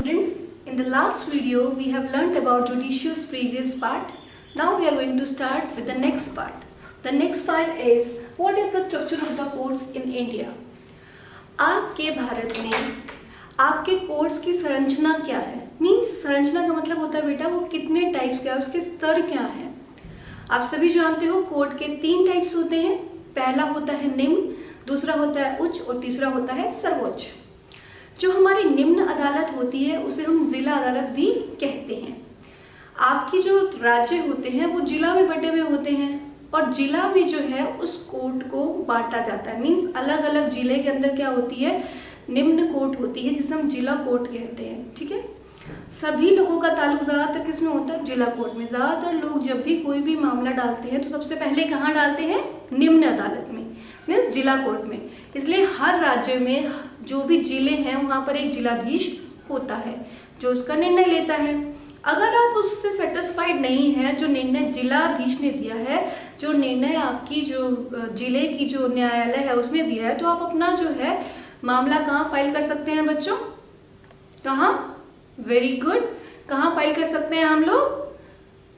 students, in the last video we have learnt about judicious previous part. Now we are going to start with the next part. The next part is what is the structure of the courts in India. आपके भारत में आपके courts की संरचना क्या है? Means संरचना का मतलब होता है बेटा वो कितने टाइप्स के हैं, उसके स्तर क्या हैं. आप सभी जानते हो कोर्ट के 3 टाइप्स होते हैं. पहला होता है निम्न, दूसरा होता है उच्च और तीसरा होता है सर्वोच्च. जो हमारी निम्न अदालत होती है उसे हम जिला अदालत भी कहते हैं. आपकी जो राज्य होते हैं वो जिला में बटे हुए होते हैं और जिला में जो है उस कोर्ट को बांटा जाता है. मीन्स अलग अलग जिले के अंदर क्या होती है, निम्न कोर्ट होती है जिसे हम जिला कोर्ट कहते हैं. ठीक है, सभी लोगों का ताल्लुक ज़्यादातर किस में होता है, जिला कोर्ट में. ज़्यादातर लोग जब भी कोई भी मामला डालते हैं तो सबसे पहले कहाँ डालते हैं, निम्न अदालत में, मीन्स जिला कोर्ट में. इसलिए हर राज्य में जो भी जिले हैं वहाँ पर एक जिलाधीश होता है जो उसका निर्णय लेता है. अगर आप उससे सेटिस्फाइड नहीं है जो निर्णय जिलाधीश ने दिया है, जो निर्णय आपकी जो जिले की जो न्यायालय है उसने दिया है, तो आप अपना जो है मामला कहाँ फाइल कर सकते हैं बच्चों, कहाँ, वेरी गुड, कहाँ फाइल कर सकते हैं हम लोग,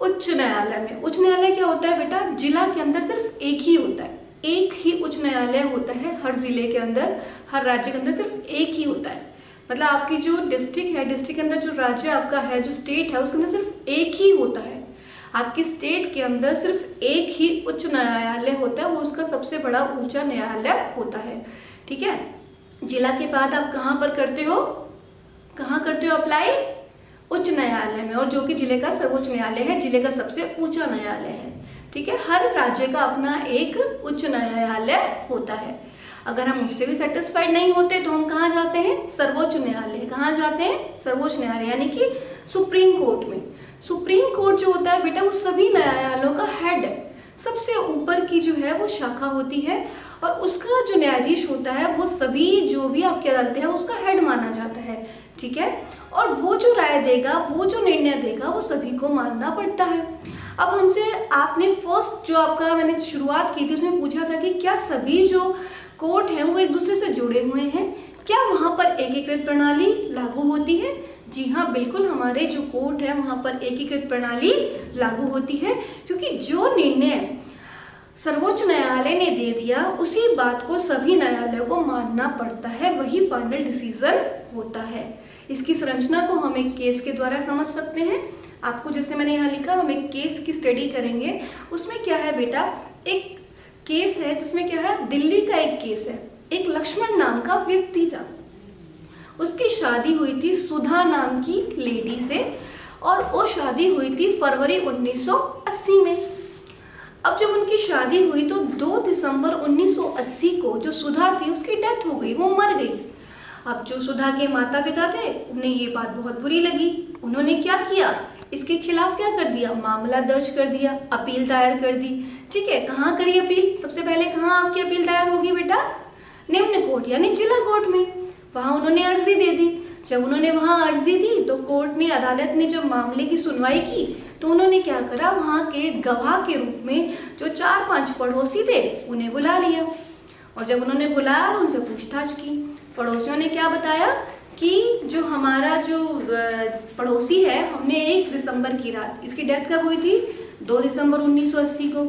उच्च न्यायालय में. उच्च न्यायालय क्या होता है बेटा, जिला के अंदर सिर्फ एक ही होता है, एक ही उच्च न्यायालय होता है हर जिले के अंदर, हर राज्य के अंदर सिर्फ एक ही होता है. मतलब आपकी जो डिस्ट्रिक्ट है, डिस्ट्रिक्ट के अंदर जो राज्य आपका है, जो स्टेट है, उसके अंदर सिर्फ एक ही होता है. आपकी स्टेट के अंदर सिर्फ एक ही उच्च न्यायालय होता है, वो उसका सबसे बड़ा ऊंचा न्यायालय होता है. ठीक है, जिला के बाद आप कहाँ पर करते हो, कहाँ करते हो अप्लाई, उच्च न्यायालय में, और जो कि जिले का सर्वोच्च न्यायालय है, जिले का सबसे ऊंचा न्यायालय है. ठीक है, हर राज्य का अपना एक उच्च न्यायालय होता है. अगर हम उससे भी सेटिस्फाइड नहीं होते तो हम कहाँ जाते हैं, सर्वोच्च न्यायालय. कहाँ जाते हैं, सर्वोच्च न्यायालय, यानी कि सुप्रीम कोर्ट में. सुप्रीम कोर्ट जो होता है बेटा वो सभी न्यायालयों का हेड है, सबसे ऊपर की जो है वो शाखा होती है और उसका जो न्यायाधीश होता है वो सभी जो भी आपकी अदालतें हैं उसका हेड माना जाता है. ठीक है, और वो जो राय देगा, वो जो निर्णय देगा, वो सभी को मानना पड़ता है. अब हमसे आपने फर्स्ट जो आपका मैंने शुरुआत की थी उसमें पूछा था कि क्या सभी जो कोर्ट हैं वो एक दूसरे से जुड़े हुए हैं, क्या वहाँ पर एकीकृत प्रणाली लागू होती है. जी हाँ, बिल्कुल, हमारे जो कोर्ट है वहाँ पर एकीकृत प्रणाली लागू होती है, क्योंकि जो निर्णय सर्वोच्च न्यायालय ने दे दिया उसी बात को सभी न्यायालयों को मानना पड़ता है, वही फाइनल डिसीजन होता है. इसकी संरचना को हम एक केस के द्वारा समझ सकते हैं. आपको जैसे मैंने यहाँ लिखा, हम एक केस की स्टडी करेंगे. उसमें क्या है बेटा, एक केस है जिसमें क्या है, दिल्ली का एक केस है. एक लक्ष्मण नाम का व्यक्ति था, उसकी शादी हुई थी सुधा नाम की लेडी से और वो शादी हुई थी फरवरी 1980 में. अब जब उनकी शादी हुई तो 2 दिसंबर 1980 को जो सुधा थी उसकी डेथ हो गई, वो मर गई. अब जो सुधा के माता पिता थे उन्हें ये बात बहुत बुरी लगी. उन्होंने क्या किया, इसके खिलाफ क्या कर दिया, मामला दर्ज कर दिया, अपील दायर कर दी. ठीक है, कहाँ करी अपील, सबसे पहले कहाँ आपकी अपील दायर होगी बेटा, निम्न कोर्ट यानी जिला कोर्ट में. वहाँ उन्होंने अर्जी दे दी. जब उन्होंने वहाँ अर्जी दी तो कोर्ट ने, अदालत ने जब मामले की सुनवाई की तो उन्होंने क्या करा, वहाँ के गवाह के रूप में जो 4-5 पड़ोसी थे उन्हें बुला लिया. और जब उन्होंने बुलाया तो उनसे पूछताछ की. पड़ोसियों ने क्या बताया कि जो हमारा जो पड़ोसी है, हमने 1 दिसंबर की रात, इसकी डेथ कब हुई थी, 2 दिसंबर 1980 को.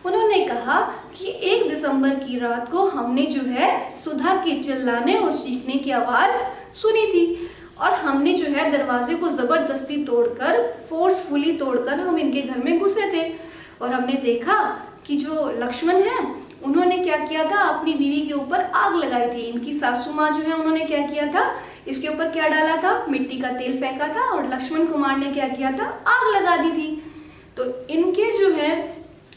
उन्होंने कहा कि 1 दिसंबर की रात को हमने जो है सुधा के चिल्लाने और चीखने की आवाज़ सुनी थी और हमने जो है दरवाजे को ज़बरदस्ती तोड़कर, फोर्सफुली तोड़कर हम इनके घर में घुसे थे और हमने देखा कि जो लक्ष्मण है उन्होंने क्या किया था, अपनी बीवी के ऊपर आग लगाई थी. इनकी सासू माँ जो है उन्होंने क्या किया था, इसके ऊपर क्या डाला था, मिट्टी का तेल फेंका था और लक्ष्मण कुमार ने क्या किया था, आग लगा दी थी. तो इनके जो है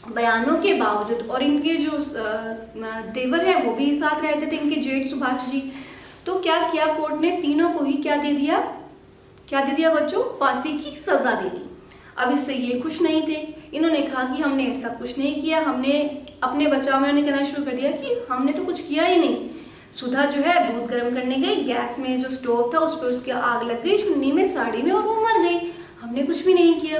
बयानों के बावजूद और इनके जो देवर हैं वो भी साथ रहते थे, इनके जेठ सुभाष जी, तो क्या किया कोर्ट ने, तीनों को ही क्या दे दिया, क्या दे दिया बच्चों, फांसी की सजा दे दी. अब इससे ये खुश नहीं थे. इन्होंने कहा कि हमने ऐसा कुछ नहीं किया, हमने अपने बचाव में कहना शुरू कर दिया कि हमने तो कुछ किया ही नहीं. सुधा जो है दूध गर्म करने गई, गैस में जो स्टोव था उस पर उसकी आग लग गई, चुन्नी में, साड़ी में, और वो मर गई. हमने कुछ भी नहीं किया.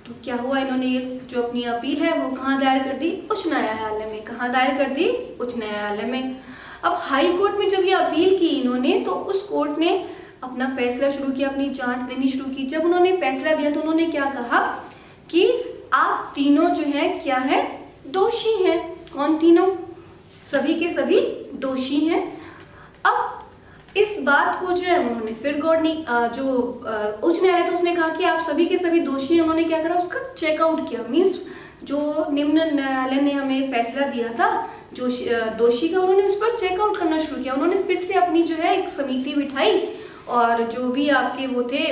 तो क्या हुआ, इन्होंने ये जो अपनी अपील है वो कहाँ दायर कर दी, उच्च न्यायालय में. कहाँ दायर कर दी, उच्च न्यायालय में. अब हाई कोर्ट में जब ये अपील की इन्होंने तो उस कोर्ट ने अपना फैसला शुरू किया, अपनी जांच देनी शुरू की। जब उन्होंने फैसला दिया तो उन्होंने क्या कहा कि आप तीनों जो है क्या है, दोषी हैं। कौन तीनों? सभी के सभी दोषी हैं। अब इस बात को जो है उन्होंने फिर जो उच्च न्यायालय था उसने कहा कि आप सभी के सभी दोषी हैं। उन्होंने क्या करा, उसका चेकआउट किया। मीन्स जो निम्न न्यायालय ने हमें फैसला दिया था जो दोषी का, उन्होंने उस पर चेकआउट करना शुरू किया। उन्होंने फिर से अपनी जो है एक समिति बिठाई और जो भी आपके वो थे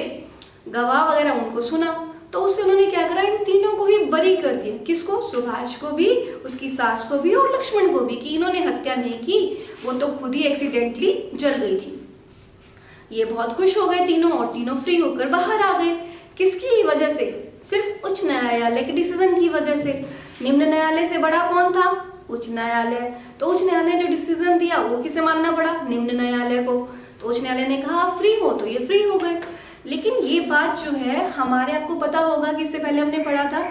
गवाह वगैरह उनको सुना। तो उससे उन्होंने क्या करा, इन तीनों को ही बरी कर दिया। किसको? सुभाष को भी, उसकी सास को भी और लक्ष्मण को भी, कि इन्होंने हत्या नहीं की, वो तो खुद ही एक्सीडेंटली जल गई थी। ये बहुत खुश हो गए तीनों और तीनों फ्री होकर बाहर आ गए। किसकी वजह से? सिर्फ उच्च न्यायालय के डिसीजन की वजह से। निम्न न्यायालय से बड़ा कौन था? उच्च न्यायालय। तो उच्च न्यायालय ने जो डिसीजन दिया वो किसे मानना पड़ा? निम्न न्यायालय को। तो उच्च न्यायालय ने कहा आप फ्री हो, तो ये फ्री हो गए। लेकिन ये बात जो है हमारे, आपको पता होगा कि इससे पहले हमने पढ़ा था,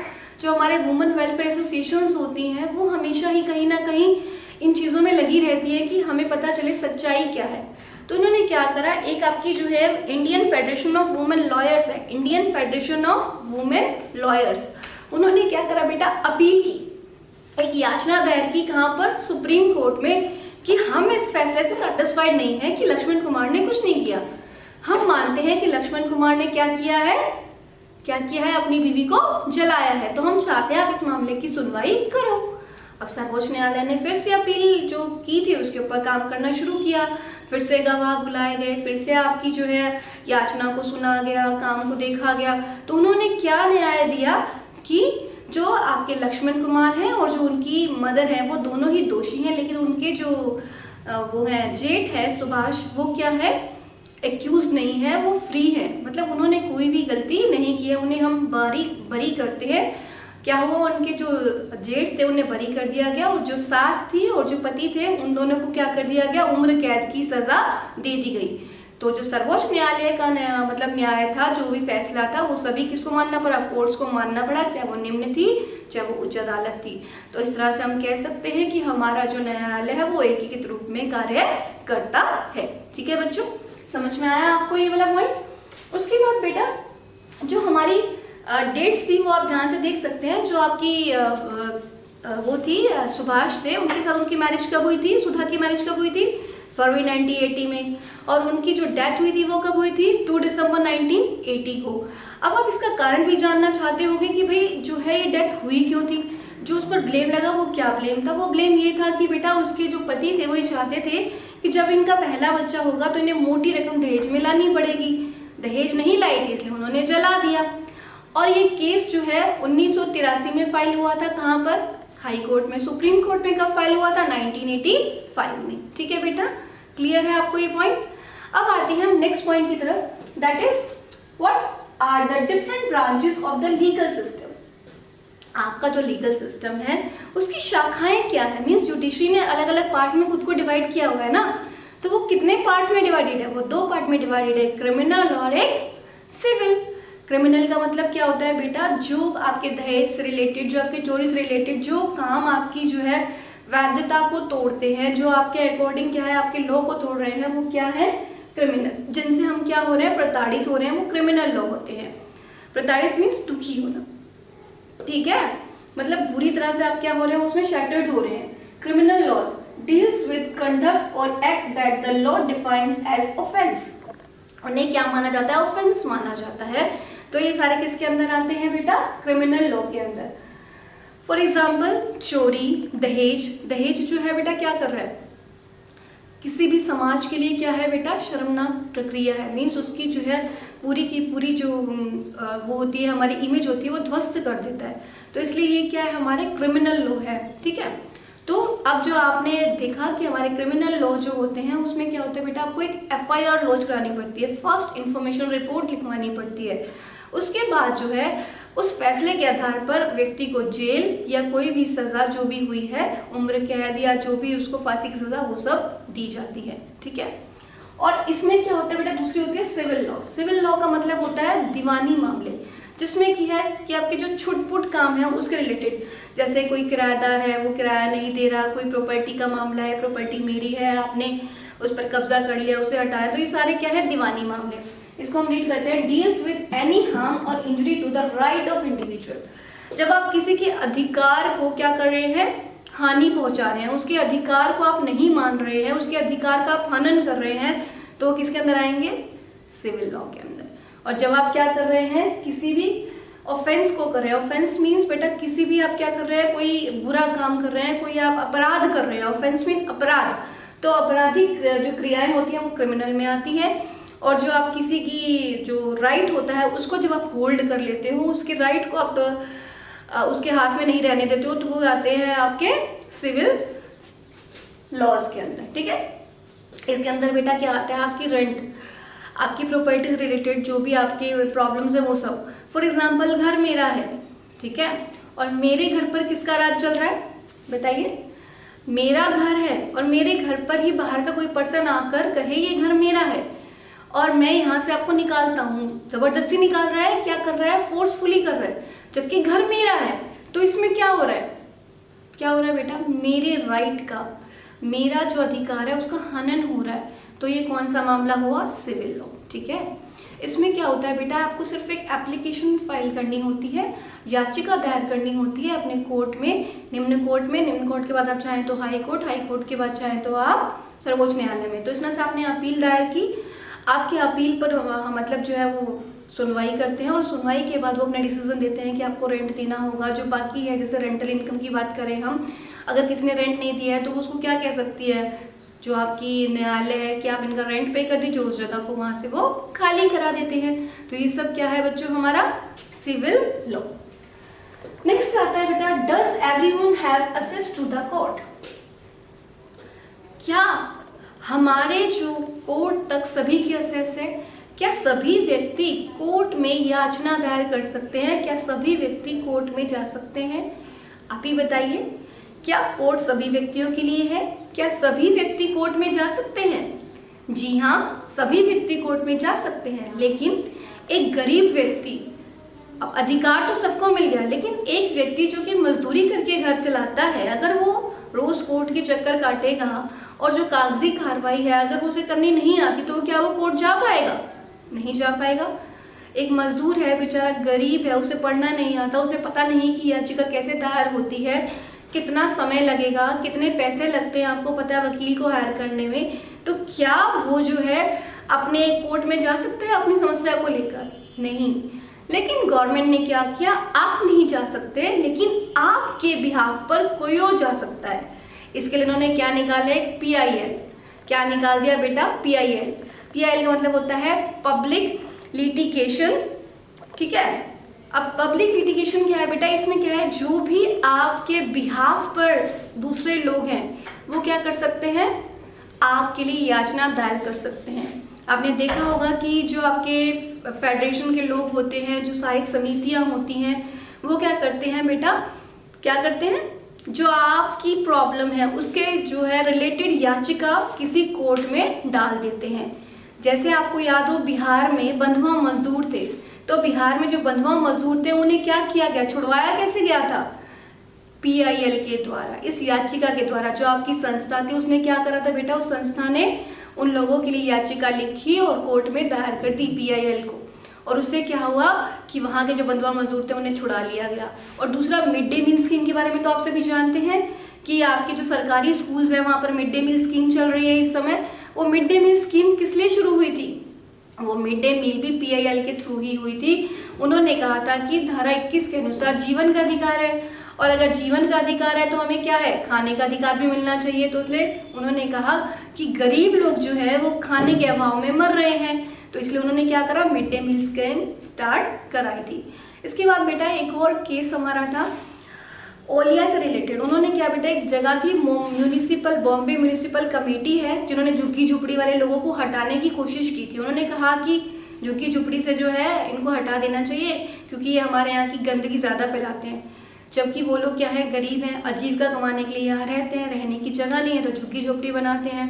जो हमारे वुमेन वेलफेयर एसोसिएशंस होती हैं वो हमेशा ही कहीं ना कहीं इन चीज़ों में लगी रहती है कि हमें पता चले सच्चाई क्या है। तो इन्होंने क्या करा, एक आपकी जो है Indian federation of women lawyers है, Indian federation of women lawyers, उन्होंने क्या करा बेटा, अपील की, एक याचना दायर की। कहाँ पर? सुप्रीम कोर्ट में, कि हम इस फैसले से सेटिस्फाइड नहीं है कि लक्ष्मण कुमार ने कुछ नहीं किया। हम मानते हैं कि लक्ष्मण कुमार ने क्या किया है, अपनी बीवी को जलाया है। तो हम चाहते हैं आप इस मामले की सुनवाई करो। अब सर्वोच्च न्यायालय ने फिर से अपील जो की थी उसके ऊपर काम करना शुरू किया। फिर से गवाह बुलाए गए, फिर से आपकी जो है याचना को सुना गया, काम को देखा गया। तो उन्होंने क्या न्याय दिया कि जो आपके लक्ष्मण कुमार हैं और जो उनकी मदर हैं वो दोनों ही दोषी हैं, लेकिन उनके जो वो है जेठ है सुभाष, वो क्या है, एक्यूज नहीं है, वो फ्री है। मतलब उन्होंने कोई भी गलती नहीं की है, उन्हें हम बरी करते हैं। क्या हुआ, उनके जो जेठ थे उन्हें बरी कर दिया गया और जो सास थी और जो पति थे उन दोनों को क्या कर दिया गया, उम्र कैद की सजा दे दी गई। तो जो सर्वोच्च न्यायालय का मतलब न्याय था, जो भी फैसला था, वो सभी किसको मानना पड़ा, कोर्ट्स को मानना पड़ा, चाहे वो निम्न थी चाहे वो उच्च अदालत थी। तो इस तरह से हम कह सकते हैं कि हमारा जो न्यायालय है वो एकीकृत रूप में कार्य करता है। ठीक है बच्चों, समझ में आया आपको ये वाला पॉइंट? उसके बाद बेटा जो हमारी डेट्स थी वो आप ध्यान से देख सकते हैं। जो आपकी वो थी सुभाष थे, उनके साथ उनकी मैरिज कब हुई थी, सुधा की मैरिज कब हुई थी, फरवरी 1980 में। और उनकी जो डेथ हुई थी वो कब हुई थी, 2 दिसंबर 1980 को। अब आप इसका कारण भी जानना चाहते होंगे कि भाई जो है ये डेथ हुई क्यों थी, जो उस पर ब्लेम लगा वो क्या ब्लेम था। वो ब्लेम ये था कि बेटा उसके जो पति थे वो ये चाहते थे कि जब इनका पहला बच्चा होगा तो इन्हें मोटी रकम दहेज में लानी पड़ेगी। दहेज नहीं लाई थी इसलिए उन्होंने जला दिया। और ये केस जो है 1983 में फाइल हुआ था। कहाँ पर? हाई कोर्ट में। सुप्रीम कोर्ट में कब फाइल हुआ था? 1985 में। ठीक है बेटा, क्लियर है आपको ये पॉइंट? अब आते हैं हम नेक्स्ट पॉइंट की तरफ, that is what are the different branches of the legal system. आपका जो लीगल सिस्टम है उसकी शाखाएं क्या है, मीन्स जुडिशरी ने अलग अलग पार्ट्स में खुद को डिवाइड किया हुआ है ना। तो वो कितने पार्ट्स में डिवाइडेड है? वो 2 पार्ट में डिवाइडेड है, क्रिमिनल और एक सिविल। क्रिमिनल का मतलब क्या होता है बेटा, जो आपके दहेज से रिलेटेड, जो आपके चोरी से रिलेटेड जो काम आपकी जो है वैधता को तोड़ते हैं, जो आपके अकॉर्डिंग क्या है आपके लॉ को तोड़ रहे हैं, वो क्या है, क्रिमिनल। जिनसे हम क्या हो रहे हैं, प्रताड़ित हो रहे हैं, वो क्रिमिनल लॉ होते हैं। प्रताड़ित मीन्स दुखी होना, ठीक है, मतलब बुरी तरह से आप क्या हो रहे हैं, उसमें शैटर्ड हो रहे हैं। Criminal laws deals with conduct और act that the law defines as offence. उन्हें क्या माना जाता है, ऑफेंस माना जाता है। तो ये सारे किसके अंदर आते हैं बेटा, क्रिमिनल लॉ के अंदर। फॉर एग्जाम्पल चोरी, दहेज। दहेज जो है बेटा क्या कर रहा है, किसी भी समाज के लिए क्या है बेटा, शर्मनाक प्रक्रिया है। मीन्स उसकी जो है पूरी की पूरी जो वो होती है हमारी इमेज होती है वो ध्वस्त कर देता है। तो इसलिए ये क्या है, हमारे क्रिमिनल लॉ है। ठीक है, तो अब जो आपने देखा कि हमारे क्रिमिनल लॉ जो होते हैं उसमें क्या होता है बेटा, आपको एक FIR लॉन्च करानी पड़ती है, फर्स्ट इंफॉर्मेशन रिपोर्ट लिखवानी पड़ती है। उसके बाद जो है उस फैसले के आधार पर व्यक्ति को जेल या कोई भी सजा जो भी हुई है, उम्र कैद या जो भी उसको फांसी की सजा, वो सब दी जाती है। ठीक है, और इसमें क्या होता है बेटा, दूसरी होती है सिविल लॉ। सिविल लॉ का मतलब होता है दीवानी मामले, जिसमें की है कि आपके जो छुटपुट काम है उसके रिलेटेड, जैसे कोई किराएदार है वो किराया नहीं दे रहा, कोई प्रॉपर्टी का मामला है, प्रॉपर्टी मेरी है, आपने उस पर कब्जा कर लिया, उसे हटाया, तो ये सारे क्या है, दीवानी मामले। इसको हम रीड करते हैं, डील्स विद एनी हार्म और injury to the right of individual. जब आप किसी के अधिकार को क्या कर रहे हैं, हानि पहुंचा रहे हैं, उसके अधिकार को आप नहीं मान रहे हैं, उसके अधिकार का आप हनन कर रहे हैं, तो किसके अंदर आएंगे, सिविल लॉ के अंदर। और जब आप क्या कर रहे हैं, किसी भी ऑफेंस को कर रहे हैं, ऑफेंस मीन्स बेटा किसी भी आप क्या कर रहे हैं, कोई बुरा काम कर रहे हैं, कोई आप अपराध कर रहे हैं, ऑफेंस मीन अपराध, तो आपराधिक जो क्रियाएं होती हैं वो क्रिमिनल में आती हैं। और जो आप किसी की जो राइट होता है उसको जब आप होल्ड कर लेते हो, उसके राइट को आप उसके हाथ में नहीं रहने देते हो, तो वो आते हैं आपके सिविल लॉज के अंदर। ठीक है, इसके अंदर बेटा क्या आता है, आपकी रेंट, आपकी प्रॉपर्टी से रिलेटेड जो भी आपके प्रॉब्लम्स है वो सब। फॉर एग्जाम्पल घर मेरा है, ठीक है, और मेरे घर पर किसका राज चल रहा है, बताइए, मेरा घर है और मेरे घर पर ही बाहर का कोई पर्सन आकर कहे ये घर मेरा है, और मैं यहाँ से आपको निकालता हूँ, जबरदस्ती निकाल रहा है, क्या कर रहा है, फोर्सफुली कर रहा है, जबकि घर मेरा है, तो इसमें क्या हो रहा है, क्या हो रहा है बेटा, मेरे राइट का, मेरा जो अधिकार है उसका हनन हो रहा है। तो ये कौन सा मामला हुआ, सिविल लॉ। ठीक है, इसमें क्या होता है बेटा, आपको सिर्फ एक एप्लीकेशन फाइल करनी होती है, याचिका दायर करनी होती है अपने कोर्ट में, निम्न कोर्ट में, निम्न कोर्ट के बाद आप चाहें तो हाई कोर्ट, हाई कोर्ट के बाद चाहें तो आप सर्वोच्च न्यायालय में। तो इस तरह से आपने अपील दायर की, आपकी अपील पर मतलब जो है वो सुनवाई करते हैं, और सुनवाई के बाद वो अपना डिसीजन देते हैं कि आपको रेंट देना होगा। जो बाकी है, जैसे रेंटल इनकम की बात करें हम, अगर किसी ने रेंट नहीं दिया है तो वो उसको क्या कह सकती है, जो आपकी न्यायालय है कि आप इनका रेंट पे कर दीजिए, उस जगह को वहाँ से वो खाली करा देते हैं। तो ये सब क्या है बच्चों, हमारा सिविल लॉ। नेक्स्ट आता है बेटा, does everyone have access to the court. क्या हमारे जो कोर्ट तक सभी की एक्सेस है, क्या सभी व्यक्ति कोर्ट में याचना दायर कर सकते हैं, क्या सभी व्यक्ति कोर्ट में जा सकते हैं, आप ही बताइए, क्या कोर्ट सभी व्यक्तियों के लिए है, क्या सभी व्यक्ति कोर्ट में जा सकते हैं? जी हाँ, सभी व्यक्ति कोर्ट में जा सकते हैं, लेकिन एक गरीब व्यक्ति, अब अधिकार तो सबको मिल गया, लेकिन एक व्यक्ति जो कि मजदूरी करके घर चलाता है, अगर वो रोज कोर्ट के चक्कर काटेगा और जो कागजी कार्रवाई है अगर वो उसे करनी नहीं आती, तो क्या वो कोर्ट जा पाएगा? नहीं जा पाएगा। एक मजदूर है, बेचारा गरीब है, उसे पढ़ना नहीं आता, उसे पता नहीं कि याचिका कैसे दायर होती है, कितना समय लगेगा, कितने पैसे लगते हैं, आपको पता है वकील को हायर करने में, तो क्या वो जो है अपने कोर्ट में जा सकते हैं अपनी समस्या को लेकर? नहीं। लेकिन गवर्नमेंट ने क्या किया, आप नहीं जा सकते, लेकिन आपके बिहाफ पर कोई और जा सकता है। इसके लिए इन्होंने क्या निकाला, एक PIL, क्या निकाल दिया बेटा, PIL। PIL का मतलब होता है पब्लिक लिटिगेशन। ठीक है, अब पब्लिक लिटिगेशन क्या है बेटा, इसमें क्या है, जो भी आपके बिहाफ पर दूसरे लोग हैं वो क्या कर सकते हैं, आपके लिए याचना दायर कर सकते हैं। आपने देखा होगा कि जो आपके फेडरेशन के लोग होते हैं, जो सहायक समितियां होती हैं, वो क्या करते हैं बेटा, क्या करते हैं, जो आपकी प्रॉब्लम है उसके जो है रिलेटेड याचिका किसी कोर्ट में डाल देते हैं। जैसे आपको याद हो, बिहार में बंधुआ मजदूर थे, तो बिहार में जो बंधुआ मजदूर थे उन्हें क्या किया गया, छुड़वाया कैसे गया था, PIL के द्वारा, इस याचिका के द्वारा। जो आपकी संस्था थी उसने क्या करा था बेटा, उस संस्था ने उन लोगों के लिए याचिका लिखी और कोर्ट में दायर कर दी PIL को, और उससे क्या हुआ कि वहाँ के जो बंधुआ मजदूर थे उन्हें छुड़ा लिया गया। और दूसरा, मिड डे मील स्कीम के बारे में तो आप सभी जानते हैं कि आपके जो सरकारी स्कूल्स हैं वहाँ पर मिड डे मील स्कीम चल रही है इस समय। वो मिड डे मील स्कीम किस लिए शुरू हुई थी, वो मिड डे मील भी PIL के थ्रू ही हुई थी। उन्होंने कहा था कि धारा 21 के अनुसार जीवन का अधिकार है, और अगर जीवन का अधिकार है तो हमें क्या है, खाने का अधिकार भी मिलना चाहिए। तो इसलिए उन्होंने कहा कि गरीब लोग जो है वो खाने के अभाव में मर रहे हैं, तो इसलिए उन्होंने क्या करा, mid day meal scheme start कराई थी। इसके बाद बेटा एक और केस हमारा था ओलिया से रिलेटेड। उन्होंने क्या बेटा, एक जगह की म्यूनिसिपल, बॉम्बे म्यूनिसिपल कमेटी है जिन्होंने झुग्गी झुपड़ी वाले लोगों को हटाने की कोशिश की थी। उन्होंने कहा कि झुग्गी झुपड़ी से जो है इनको हटा देना चाहिए, क्योंकि ये हमारे यहाँ की गंदगी ज़्यादा फैलाते हैं। जबकि वो लोग क्या है, गरीब हैं, आजीविका कमाने के लिए यहाँ रहते हैं, रहने की जगह नहीं है तो झुग्गी झोपड़ी बनाते हैं।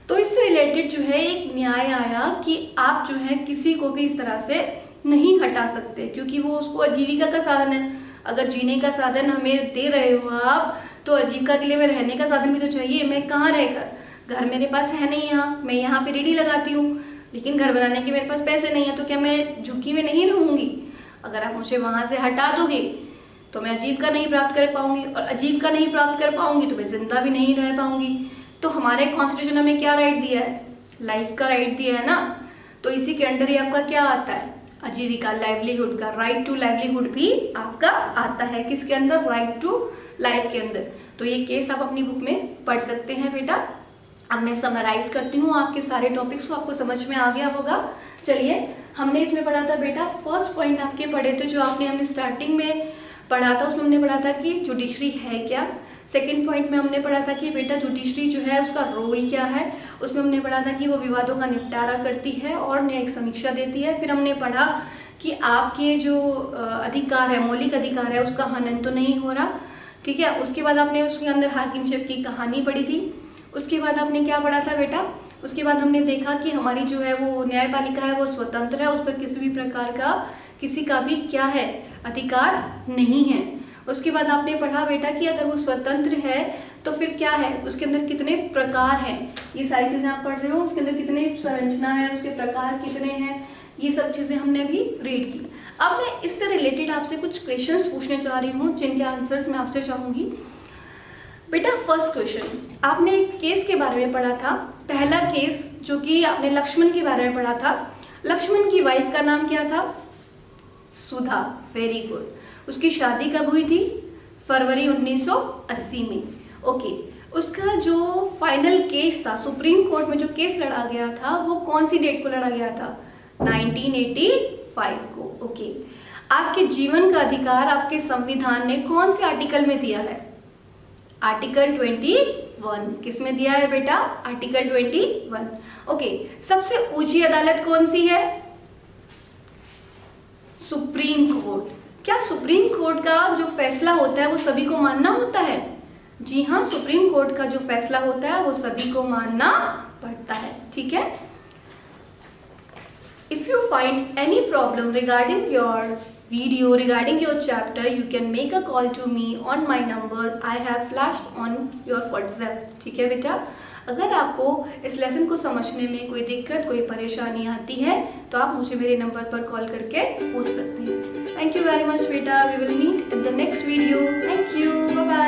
तो इससे रिलेटेड जो है एक न्याय आया कि आप जो है किसी को भी इस तरह से नहीं हटा सकते, क्योंकि वो उसको आजीविका का साधन है। अगर जीने का साधन हमें दे रहे हो आप, तो आजीविका के लिए मैं रहने का साधन भी तो चाहिए, मैं कहाँ रहकर, घर मेरे पास है नहीं, यहाँ मैं यहाँ पे रेडी लगाती हूँ, लेकिन घर बनाने के मेरे पास पैसे नहीं है, तो क्या मैं झुग्गी में नहीं रहूँगी? अगर आप मुझे वहाँ से हटा दोगे तो मैं आजीविका नहीं प्राप्त कर पाऊंगी, और आजीविका नहीं प्राप्त कर पाऊंगी तो मैं जिंदा भी नहीं रह पाऊंगी। तो हमारे कॉन्स्टिट्यूशन हमें क्या राइट दिया है? लाइफ का राइट दिया है ना। तो इसी के अंडर ही आपका क्या आता है? आजीविका, लाइवलीहुड का राइट टू लाइवलीहुड भी आपका आता है। किसके अंदर? राइट टू लाइफ के अंदर। तो ये केस आप अपनी बुक में पढ़ सकते हैं बेटा। अब मैं समराइज करती हूँ आपके सारे टॉपिक्स को, आपको समझ में आ गया होगा। चलिए, हमने इसमें पढ़ा था बेटा, फर्स्ट पॉइंट आपके पढ़े थे जो आपने हमने स्टार्टिंग में पढ़ा था, उसमें हमने पढ़ा था कि जुडिशरी है क्या। सेकंड पॉइंट में हमने पढ़ा था कि बेटा जुडिशरी जो है उसका रोल क्या है। उसमें हमने पढ़ा था कि वो विवादों का निपटारा करती है और न्यायिक समीक्षा देती है। फिर हमने पढ़ा कि आपके जो अधिकार है, मौलिक अधिकार है, उसका हनन तो नहीं हो रहा, ठीक है। उसके बाद आपने उसके अंदर हाकिमशिप की कहानी पढ़ी थी। उसके बाद आपने क्या पढ़ा था बेटा? उसके बाद हमने देखा कि हमारी जो है वो न्यायपालिका है वो स्वतंत्र है, उस पर किसी भी प्रकार का किसी का भी क्या है? अधिकार नहीं है। उसके बाद आपने पढ़ा बेटा कि अगर वो स्वतंत्र है तो फिर क्या है, उसके अंदर कितने प्रकार हैं। ये सारी चीज़ें आप पढ़ रहे हो, उसके अंदर कितने संरचना है, उसके प्रकार कितने हैं, ये सब चीज़ें हमने भी रीड की। अब मैं इससे रिलेटेड आपसे कुछ क्वेश्चंस पूछने जा रही हूँ जिनके आंसर्स मैं आपसे चाहूँगी। बेटा फर्स्ट क्वेश्चन, आपने एक केस के बारे में पढ़ा था, पहला केस जो कि आपने लक्ष्मण के बारे में पढ़ा था। लक्ष्मण की वाइफ का नाम क्या था? सुधा। Very good. उसकी शादी कब हुई थी? फरवरी 1980 में। ओके। उसका जो फाइनल केस था, सुप्रीम कोर्ट में जो केस लड़ा गया था, वो कौन सी डेट को लड़ा गया था? 1985 को। ओके। आपके जीवन का अधिकार आपके संविधान ने कौन से आर्टिकल में दिया है? आर्टिकल 21। किस में दिया है बेटा? आर्टिकल 21। ओके। सबसे ऊंची अदालत कौन सी है? Supreme court. क्या सुप्रीम कोर्ट का जो फैसला होता है वो सभी को मानना होता है? जी हाँ, सुप्रीम कोर्ट का जो फैसला होता है वो सभी को मानना पड़ता है, ठीक है। If you find any problem regarding your video, regarding your chapter, you can make a call to me on my number I have flashed on your WhatsApp, ठीक है बेटा। अगर आपको इस लेसन को समझने में कोई दिक्कत, कोई परेशानी आती है तो आप मुझे मेरे नंबर पर कॉल करके पूछ सकते हैं। थैंक यू वेरी मच बेटा। We will meet in the next video. Thank you, bye bye.